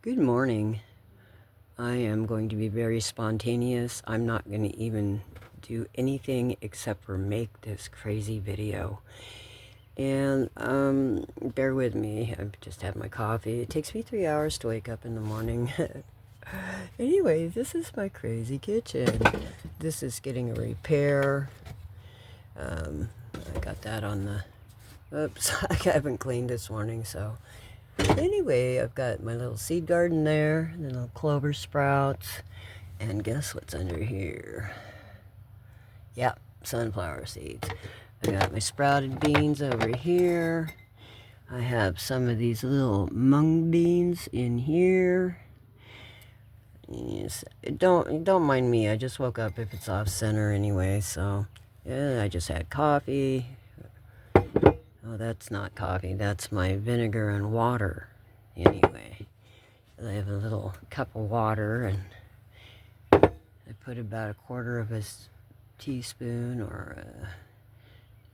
Good morning. I am going to be very spontaneous. I'm not going to even do anything except for make this crazy video. And bear with me. I've just had my coffee. It takes me 3 hours to wake up in the morning. Anyway, this is my crazy kitchen. This is getting a repair. I got that on the... Oops, I haven't cleaned this morning, so... Anyway, I've got my little seed garden there, the little clover sprouts, and guess what's under here? Yep, sunflower seeds. I got my sprouted beans over here. I have some of these little mung beans in here. Yes, don't mind me. I just woke up if it's off center anyway, so yeah, I just had coffee. Oh, that's not coffee. That's my vinegar and water. Anyway, I have a little cup of water, and I put about a quarter of a teaspoon or a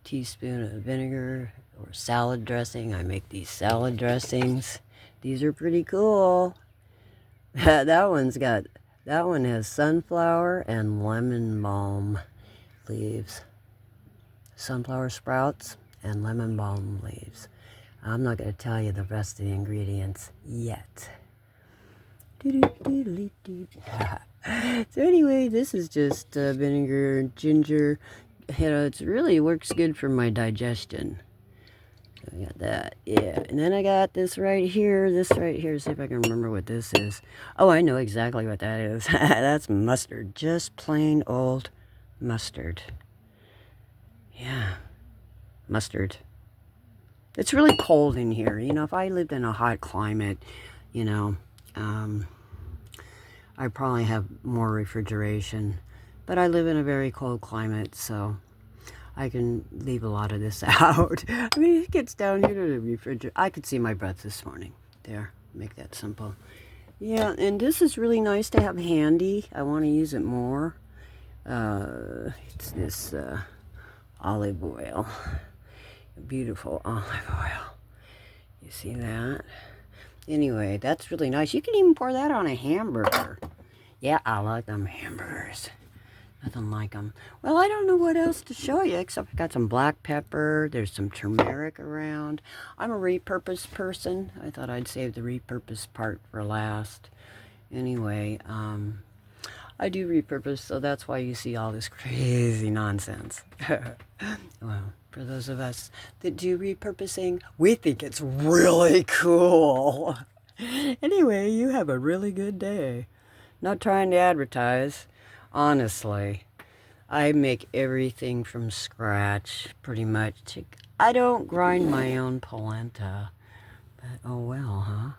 teaspoon of vinegar or salad dressing. I make these salad dressings. These are pretty cool. That one has sunflower and lemon balm leaves. Sunflower sprouts and lemon balm leaves. I'm not going to tell you the rest of the ingredients yet. So anyway, this is just vinegar and ginger. You know, it really works good for my digestion. I got that, yeah. And then I got this right here. See if I can remember what this is. Oh, I know exactly what that is. That's mustard. Just plain old mustard. Yeah. Mustard. It's really cold in here. You know, if I lived in a hot climate, you know, I'd probably have more refrigeration. But I live in a very cold climate, so I can leave a lot of this out. I mean, it gets down here to the refrigerator. I could see my breath this morning. There, make that simple. Yeah, and this is really nice to have handy. I want to use it more. It's this olive oil. Beautiful olive oil. You see that? Anyway, that's really nice. You can even pour that on a hamburger. Yeah, I like them hamburgers. Nothing like them. Well, I don't know what else to show you, except I've got some black pepper. There's some turmeric around. I'm a repurpose person. I thought I'd save the repurpose part for last. Anyway, I do repurpose, so that's why you see all this crazy nonsense. Well, for those of us that do repurposing, we think it's really cool. Anyway, you have a really good day. Not trying to advertise. Honestly, I make everything from scratch, pretty much. I don't grind my own polenta, but oh well, huh?